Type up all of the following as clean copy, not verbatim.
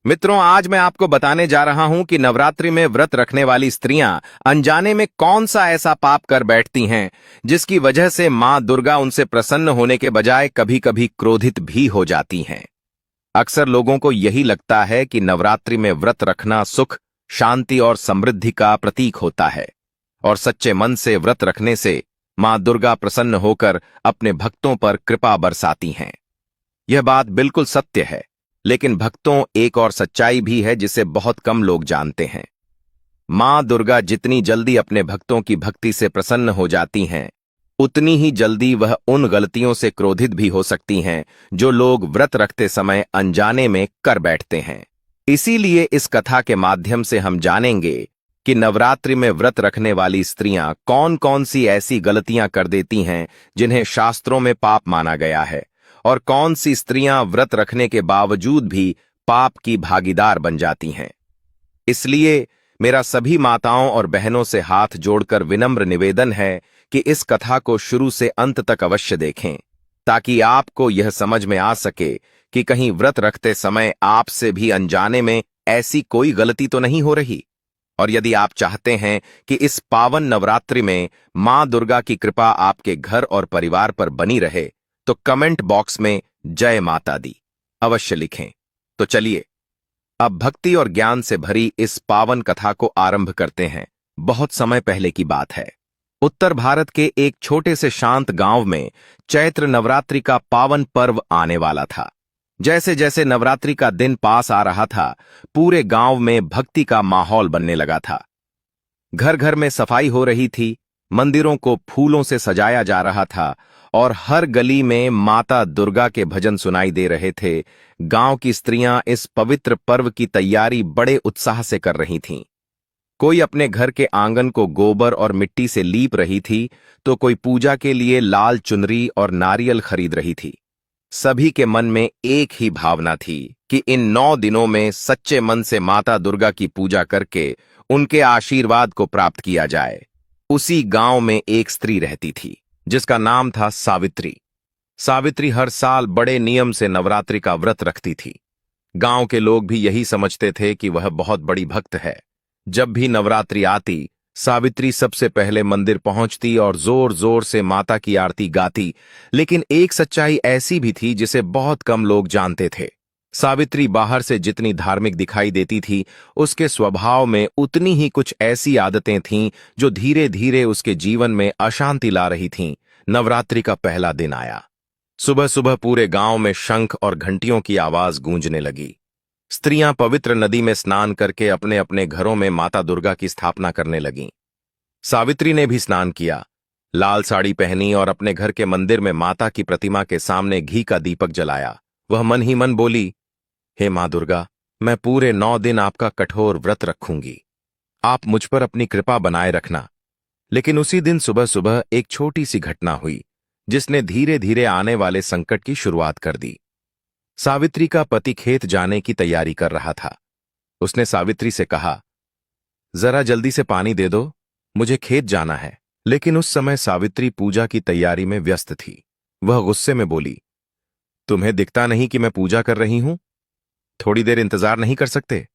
मित्रों, आज मैं आपको बताने जा रहा हूं कि नवरात्रि में व्रत रखने वाली स्त्रियां अनजाने में कौन सा ऐसा पाप कर बैठती हैं जिसकी वजह से मां दुर्गा उनसे प्रसन्न होने के बजाय कभी कभी क्रोधित भी हो जाती हैं। अक्सर लोगों को यही लगता है कि नवरात्रि में व्रत रखना सुख, शांति और समृद्धि का प्रतीक होता है और सच्चे मन से व्रत रखने से मां दुर्गा प्रसन्न होकर अपने भक्तों पर कृपा बरसाती हैं। यह बात बिल्कुल सत्य है, लेकिन भक्तों, एक और सच्चाई भी है जिसे बहुत कम लोग जानते हैं। मां दुर्गा जितनी जल्दी अपने भक्तों की भक्ति से प्रसन्न हो जाती हैं, उतनी ही जल्दी वह उन गलतियों से क्रोधित भी हो सकती हैं जो लोग व्रत रखते समय अनजाने में कर बैठते हैं। इसीलिए इस कथा के माध्यम से हम जानेंगे कि नवरात्रि में व्रत रखने वाली स्त्रियां कौन कौन सी ऐसी गलतियां कर देती हैं जिन्हें शास्त्रों में पाप माना गया है, और कौन सी स्त्रियां व्रत रखने के बावजूद भी पाप की भागीदार बन जाती हैं। इसलिए मेरा सभी माताओं और बहनों से हाथ जोड़कर विनम्र निवेदन है कि इस कथा को शुरू से अंत तक अवश्य देखें, ताकि आपको यह समझ में आ सके कि कहीं व्रत रखते समय आपसे भी अनजाने में ऐसी कोई गलती तो नहीं हो रही। और यदि आप चाहते हैं कि इस पावन नवरात्रि में मां दुर्गा की कृपा आपके घर और परिवार पर बनी रहे, तो कमेंट बॉक्स में जय माता दी अवश्य लिखें। तो चलिए अब भक्ति और ज्ञान से भरी इस पावन कथा को आरंभ करते हैं। बहुत समय पहले की बात है। उत्तर भारत के एक छोटे से शांत गांव में चैत्र नवरात्रि का पावन पर्व आने वाला था। जैसे जैसे नवरात्रि का दिन पास आ रहा था, पूरे गांव में भक्ति का माहौल बनने लगा था। घर घर में सफाई हो रही थी, मंदिरों को फूलों से सजाया जा रहा था और हर गली में माता दुर्गा के भजन सुनाई दे रहे थे। गांव की स्त्रियां इस पवित्र पर्व की तैयारी बड़े उत्साह से कर रही थीं। कोई अपने घर के आंगन को गोबर और मिट्टी से लीप रही थी, तो कोई पूजा के लिए लाल चुनरी और नारियल खरीद रही थी। सभी के मन में एक ही भावना थी कि इन 9 दिनों में सच्चे मन से माता दुर्गा की पूजा करके उनके आशीर्वाद को प्राप्त किया जाए। उसी गांव में एक स्त्री रहती थी जिसका नाम था सावित्री। सावित्री हर साल बड़े नियम से नवरात्रि का व्रत रखती थी। गांव के लोग भी यही समझते थे कि वह बहुत बड़ी भक्त है। जब भी नवरात्रि आती, सावित्री सबसे पहले मंदिर पहुंचती और जोर जोर से माता की आरती गाती। लेकिन एक सच्चाई ऐसी भी थी जिसे बहुत कम लोग जानते थे। सावित्री बाहर से जितनी धार्मिक दिखाई देती थी, उसके स्वभाव में उतनी ही कुछ ऐसी आदतें थीं जो धीरे धीरे उसके जीवन में अशांति ला रही थीं। नवरात्रि का पहला दिन आया। सुबह सुबह पूरे गांव में शंख और घंटियों की आवाज गूंजने लगी। स्त्रियां पवित्र नदी में स्नान करके अपने अपने घरों में माता दुर्गा की स्थापना करने लगीं। सावित्री ने भी स्नान किया, लाल साड़ी पहनी और अपने घर के मंदिर में माता की प्रतिमा के सामने घी का दीपक जलाया। वह मन ही मन बोली, हे मां दुर्गा, मैं पूरे 9 दिन आपका कठोर व्रत रखूंगी। आप मुझ पर अपनी कृपा बनाए रखना। लेकिन उसी दिन सुबह सुबह एक छोटी सी घटना हुई जिसने धीरे धीरे आने वाले संकट की शुरुआत कर दी। सावित्री का पति खेत जाने की तैयारी कर रहा था। उसने सावित्री से कहा, जरा जल्दी से पानी दे दो, मुझे खेत जाना है। लेकिन उस समय सावित्री पूजा की तैयारी में व्यस्त थी। वह गुस्से में बोली, तुम्हें दिखता नहीं कि मैं पूजा कर रही हूं? थोड़ी देर इंतजार नहीं कर सकते?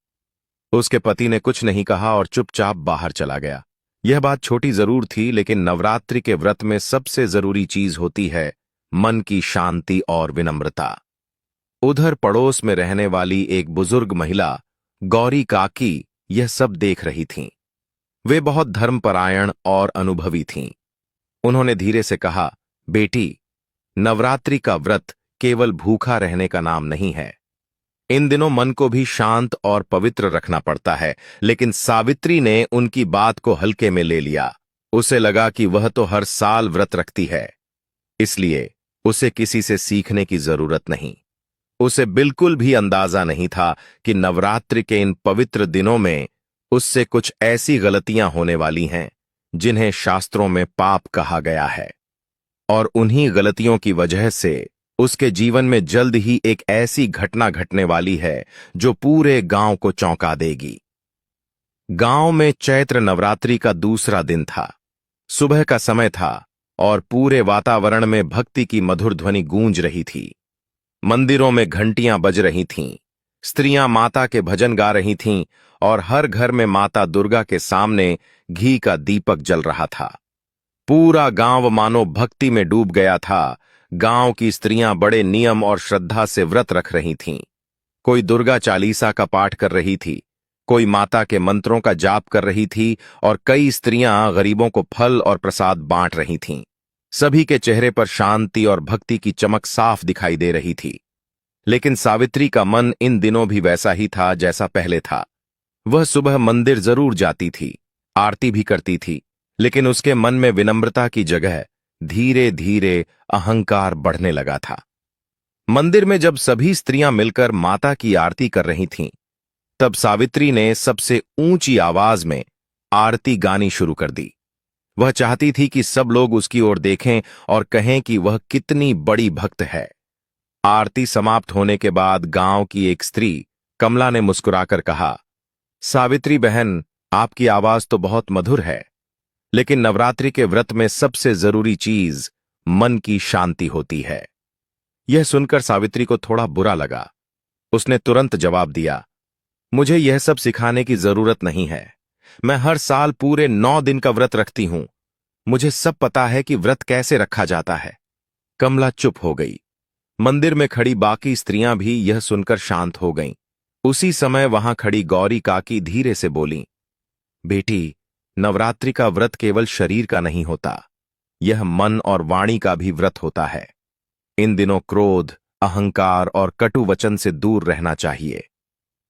उसके पति ने कुछ नहीं कहा और चुपचाप बाहर चला गया। यह बात छोटी जरूर थी, लेकिन नवरात्रि के व्रत में सबसे जरूरी चीज होती है मन की शांति और विनम्रता। उधर पड़ोस में रहने वाली एक बुजुर्ग महिला गौरी काकी यह सब देख रही थीं। वे बहुत धर्मपरायण और अनुभवी थीं। उन्होंने धीरे से कहा, बेटी, नवरात्रि का व्रत केवल भूखा रहने का नाम नहीं है। इन दिनों मन को भी शांत और पवित्र रखना पड़ता है। लेकिन सावित्री ने उनकी बात को हल्के में ले लिया। उसे लगा कि वह तो हर साल व्रत रखती है, इसलिए उसे किसी से सीखने की जरूरत नहीं। उसे बिल्कुल भी अंदाजा नहीं था कि नवरात्रि के इन पवित्र दिनों में उससे कुछ ऐसी गलतियां होने वाली हैं जिन्हें शास्त्रों में पाप कहा गया है, और उन्हीं गलतियों की वजह से उसके जीवन में जल्द ही एक ऐसी घटना घटने वाली है जो पूरे गांव को चौंका देगी। गांव में चैत्र नवरात्रि का दूसरा दिन था। सुबह का समय था और पूरे वातावरण में भक्ति की मधुर ध्वनि गूंज रही थी। मंदिरों में घंटियां बज रही थीं, स्त्रियां माता के भजन गा रही थीं और हर घर में माता दुर्गा के सामने घी का दीपक जल रहा था। पूरा गांव मानो भक्ति में डूब गया था। गांव की स्त्रियां बड़े नियम और श्रद्धा से व्रत रख रही थीं। कोई दुर्गा चालीसा का पाठ कर रही थी, कोई माता के मंत्रों का जाप कर रही थी और कई स्त्रियां गरीबों को फल और प्रसाद बांट रही थीं। सभी के चेहरे पर शांति और भक्ति की चमक साफ दिखाई दे रही थी। लेकिन सावित्री का मन इन दिनों भी वैसा ही था जैसा पहले था। वह सुबह मंदिर जरूर जाती थी, आरती भी करती थी, लेकिन उसके मन में विनम्रता की जगह धीरे धीरे अहंकार बढ़ने लगा था। मंदिर में जब सभी स्त्रियां मिलकर माता की आरती कर रही थीं, तब सावित्री ने सबसे ऊंची आवाज में आरती गानी शुरू कर दी। वह चाहती थी कि सब लोग उसकी ओर देखें और कहें कि वह कितनी बड़ी भक्त है। आरती समाप्त होने के बाद गांव की एक स्त्री कमला ने मुस्कुराकर कहा, सावित्री बहन, आपकी आवाज तो बहुत मधुर है, लेकिन नवरात्रि के व्रत में सबसे जरूरी चीज मन की शांति होती है। यह सुनकर सावित्री को थोड़ा बुरा लगा। उसने तुरंत जवाब दिया, मुझे यह सब सिखाने की जरूरत नहीं है। मैं हर साल पूरे 9 दिन का व्रत रखती हूं। मुझे सब पता है कि व्रत कैसे रखा जाता है। कमला चुप हो गई। मंदिर में खड़ी बाकी स्त्रियां भी यह सुनकर शांत हो गईं। उसी समय वहां खड़ी गौरी काकी धीरे से बोली, बेटी, नवरात्रि का व्रत केवल शरीर का नहीं होता, यह मन और वाणी का भी व्रत होता है। इन दिनों क्रोध, अहंकार और कटु वचन से दूर रहना चाहिए।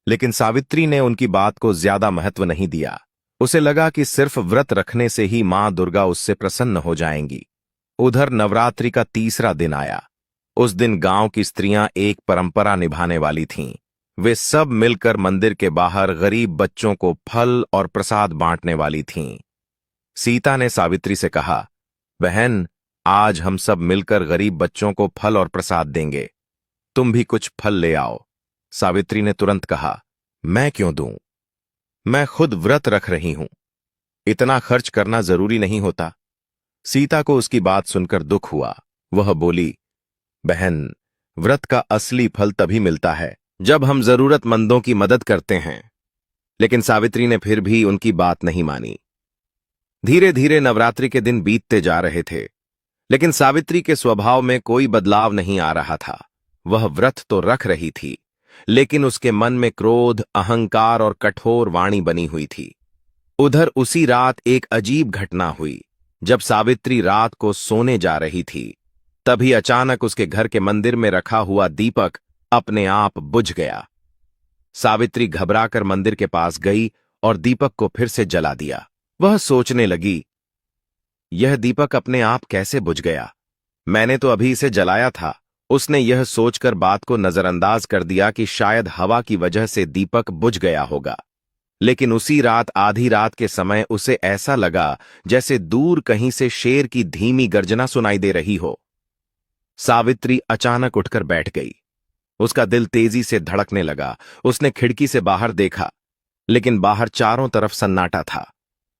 लेकिन सावित्री ने उनकी बात को ज्यादा महत्व नहीं दिया। उसे लगा कि सिर्फ व्रत रखने से ही मां दुर्गा उससे प्रसन्न हो जाएंगी। उधर नवरात्रि का तीसरा दिन आया। उस दिन गांव की स्त्रियां एक परंपरा निभाने वाली थीं। वे सब मिलकर मंदिर के बाहर गरीब बच्चों को फल और प्रसाद बांटने वाली थीं। सीता ने सावित्री से कहा, बहन, आज हम सब मिलकर गरीब बच्चों को फल और प्रसाद देंगे। तुम भी कुछ फल ले आओ। सावित्री ने तुरंत कहा, मैं क्यों दूं? मैं खुद व्रत रख रही हूं। इतना खर्च करना जरूरी नहीं होता। सीता को उसकी बात सुनकर दुख हुआ। वह बोली, बहन, व्रत का असली फल तभी मिलता है जब हम जरूरतमंदों की मदद करते हैं। लेकिन सावित्री ने फिर भी उनकी बात नहीं मानी। धीरे धीरे नवरात्रि के दिन बीतते जा रहे थे, लेकिन सावित्री के स्वभाव में कोई बदलाव नहीं आ रहा था। वह व्रत तो रख रही थी, लेकिन उसके मन में क्रोध, अहंकार और कठोर वाणी बनी हुई थी। उधर उसी रात एक अजीब घटना हुई। जब सावित्री रात को सोने जा रही थी, तभी अचानक उसके घर के मंदिर में रखा हुआ दीपक अपने आप बुझ गया। सावित्री घबराकर मंदिर के पास गई और दीपक को फिर से जला दिया। वह सोचने लगी, यह दीपक अपने आप कैसे बुझ गया? मैंने तो अभी इसे जलाया था। उसने यह सोचकर बात को नजरअंदाज कर दिया कि शायद हवा की वजह से दीपक बुझ गया होगा। लेकिन उसी रात आधी रात के समय उसे ऐसा लगा जैसे दूर कहीं से शेर की धीमी गर्जना सुनाई दे रही हो। सावित्री अचानक उठकर बैठ गई। उसका दिल तेजी से धड़कने लगा। उसने खिड़की से बाहर देखा, लेकिन बाहर चारों तरफ सन्नाटा था।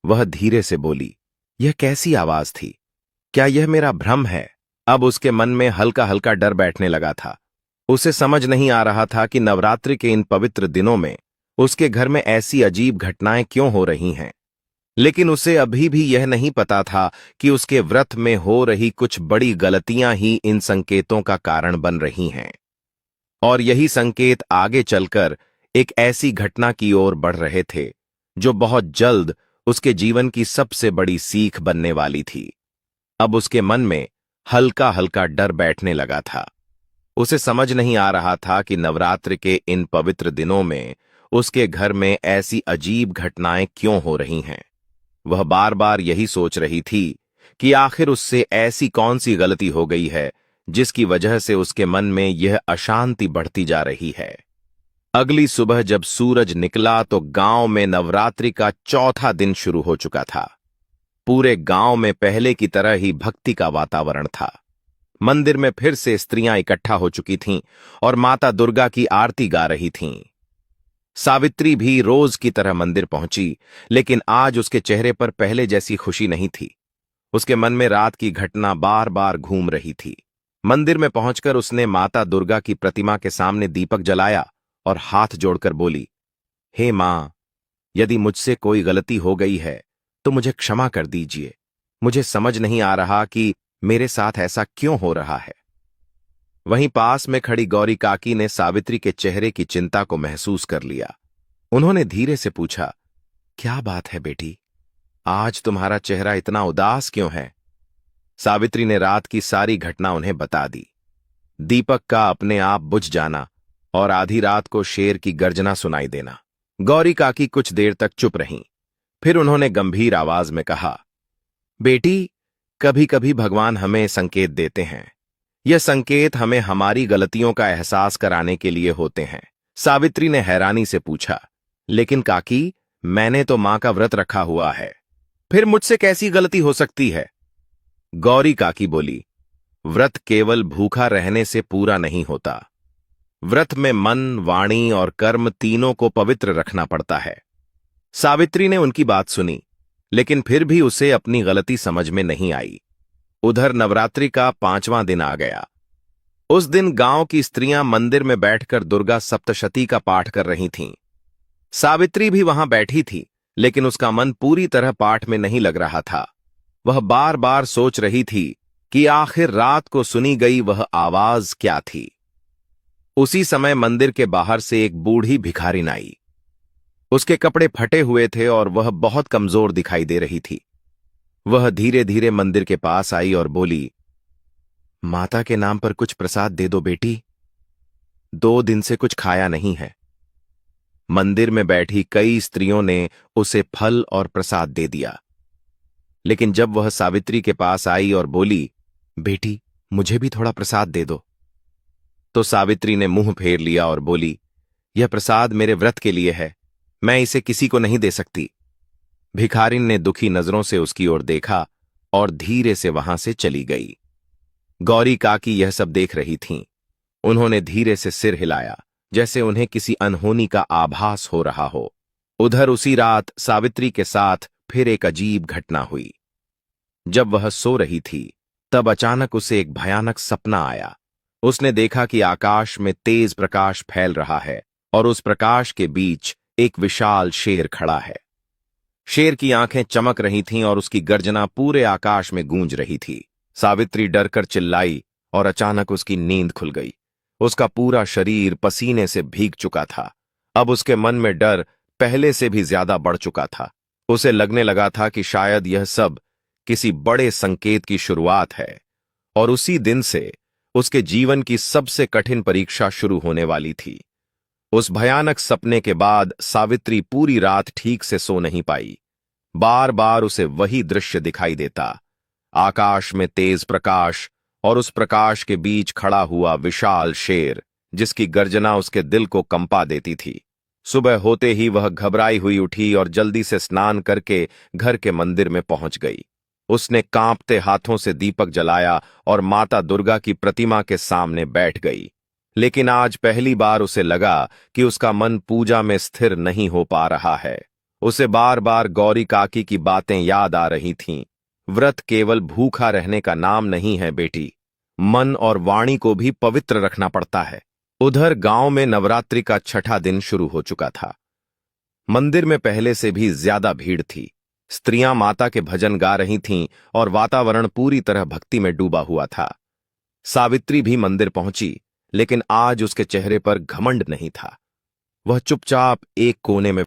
वह धीरे से बोली, यह कैसी आवाज थी? क्या यह मेरा भ्रम है? अब उसके मन में हल्का हल्का डर बैठने लगा था। उसे समझ नहीं आ रहा था कि नवरात्रि के इन पवित्र दिनों में उसके घर में ऐसी अजीब घटनाएं क्यों हो रही हैं। लेकिन उसे अभी भी यह नहीं पता था कि उसके व्रत में हो रही कुछ बड़ी गलतियां ही इन संकेतों का कारण बन रही हैं, और यही संकेत आगे चलकर एक ऐसी घटना की ओर बढ़ रहे थे जो बहुत जल्द उसके जीवन की सबसे बड़ी सीख बनने वाली थी। अब उसके मन में हल्का हल्का डर बैठने लगा था। उसे समझ नहीं आ रहा था कि नवरात्र के इन पवित्र दिनों में उसके घर में ऐसी अजीब घटनाएं क्यों हो रही हैं। वह बार बार यही सोच रही थी कि आखिर उससे ऐसी कौन सी गलती हो गई है जिसकी वजह से उसके मन में यह अशांति बढ़ती जा रही है। अगली सुबह जब सूरज निकला तो गांव में नवरात्रि का चौथा दिन शुरू हो चुका था। पूरे गांव में पहले की तरह ही भक्ति का वातावरण था। मंदिर में फिर से स्त्रियां इकट्ठा हो चुकी थीं और माता दुर्गा की आरती गा रही थीं। सावित्री भी रोज की तरह मंदिर पहुंची, लेकिन आज उसके चेहरे पर पहले जैसी खुशी नहीं थी। उसके मन में रात की घटना बार बार घूम रही थी। मंदिर में पहुंचकर उसने माता दुर्गा की प्रतिमा के सामने दीपक जलाया और हाथ जोड़कर बोली, हे मां, यदि मुझसे कोई गलती हो गई है तो मुझे क्षमा कर दीजिए। मुझे समझ नहीं आ रहा कि मेरे साथ ऐसा क्यों हो रहा है। वहीं पास में खड़ी गौरी काकी ने सावित्री के चेहरे की चिंता को महसूस कर लिया। उन्होंने धीरे से पूछा, क्या बात है बेटी, आज तुम्हारा चेहरा इतना उदास क्यों है? सावित्री ने रात की सारी घटना उन्हें बता दी। दीपक का अपने आप बुझ जाना और आधी रात को शेर की गर्जना सुनाई देना। गौरी काकी कुछ देर तक चुप रहीं। फिर उन्होंने गंभीर आवाज में कहा, बेटी, कभी कभी भगवान हमें संकेत देते हैं। यह संकेत हमें हमारी गलतियों का एहसास कराने के लिए होते हैं। सावित्री ने हैरानी से पूछा, लेकिन काकी, मैंने तो मां का व्रत रखा हुआ है, फिर मुझसे कैसी गलती हो सकती है? गौरी काकी बोली, व्रत केवल भूखा रहने से पूरा नहीं होता। व्रत में मन, वाणी और कर्म तीनों को पवित्र रखना पड़ता है। सावित्री ने उनकी बात सुनी, लेकिन फिर भी उसे अपनी गलती समझ में नहीं आई। उधर नवरात्रि का 5वां दिन आ गया। उस दिन गांव की स्त्रियां मंदिर में बैठकर दुर्गा सप्तशती का पाठ कर रही थीं। सावित्री भी वहां बैठी थी, लेकिन उसका मन पूरी तरह पाठ में नहीं लग रहा था। वह बार बार सोच रही थी कि आखिर रात को सुनी गई वह आवाज क्या थी। उसी समय मंदिर के बाहर से एक बूढ़ी भिखारिन आई। उसके कपड़े फटे हुए थे और वह बहुत कमजोर दिखाई दे रही थी। वह धीरे धीरे मंदिर के पास आई और बोली, माता के नाम पर कुछ प्रसाद दे दो बेटी, 2 दिन से कुछ खाया नहीं है। मंदिर में बैठी कई स्त्रियों ने उसे फल और प्रसाद दे दिया, लेकिन जब वह सावित्री के पास आई और बोली, बेटी, मुझे भी थोड़ा प्रसाद दे दो, तो सावित्री ने मुंह फेर लिया और बोली, यह प्रसाद मेरे व्रत के लिए है, मैं इसे किसी को नहीं दे सकती। भिखारिन ने दुखी नजरों से उसकी ओर देखा और धीरे से वहां से चली गई। गौरी काकी यह सब देख रही थीं। उन्होंने धीरे से सिर हिलाया, जैसे उन्हें किसी अनहोनी का आभास हो रहा हो। उधर उसी रात सावित्री के साथ फिर एक अजीब घटना हुई। जब वह सो रही थी, तब अचानक उसे एक भयानक सपना आया। उसने देखा कि आकाश में तेज प्रकाश फैल रहा है और उस प्रकाश के बीच एक विशाल शेर खड़ा है। शेर की आंखें चमक रही थीं और उसकी गर्जना पूरे आकाश में गूंज रही थी। सावित्री डरकर चिल्लाई और अचानक उसकी नींद खुल गई। उसका पूरा शरीर पसीने से भीग चुका था। अब उसके मन में डर पहले से भी ज्यादा बढ़ चुका था। उसे लगने लगा था कि शायद यह सब किसी बड़े संकेत की शुरुआत है और उसी दिन से उसके जीवन की सबसे कठिन परीक्षा शुरू होने वाली थी। उस भयानक सपने के बाद सावित्री पूरी रात ठीक से सो नहीं पाई। बार बार उसे वही दृश्य दिखाई देता, आकाश में तेज प्रकाश और उस प्रकाश के बीच खड़ा हुआ विशाल शेर, जिसकी गर्जना उसके दिल को कंपा देती थी। सुबह होते ही वह घबराई हुई उठी और जल्दी से स्नान करके घर के मंदिर में पहुंच गई। उसने कांपते हाथों से दीपक जलाया और माता दुर्गा की प्रतिमा के सामने बैठ गई। लेकिन आज पहली बार उसे लगा कि उसका मन पूजा में स्थिर नहीं हो पा रहा है। उसे बार बार गौरी काकी की बातें याद आ रही थीं। व्रत केवल भूखा रहने का नाम नहीं है बेटी, मन और वाणी को भी पवित्र रखना पड़ता है। उधर गांव में नवरात्रि का 6ठा दिन शुरू हो चुका था। मंदिर में पहले से भी ज्यादा भीड़ थी। स्त्रियां माता के भजन गा रही थीं और वातावरण पूरी तरह भक्ति में डूबा हुआ था। सावित्री भी मंदिर पहुंची, लेकिन आज उसके चेहरे पर घमंड नहीं था। वह चुपचाप एक कोने में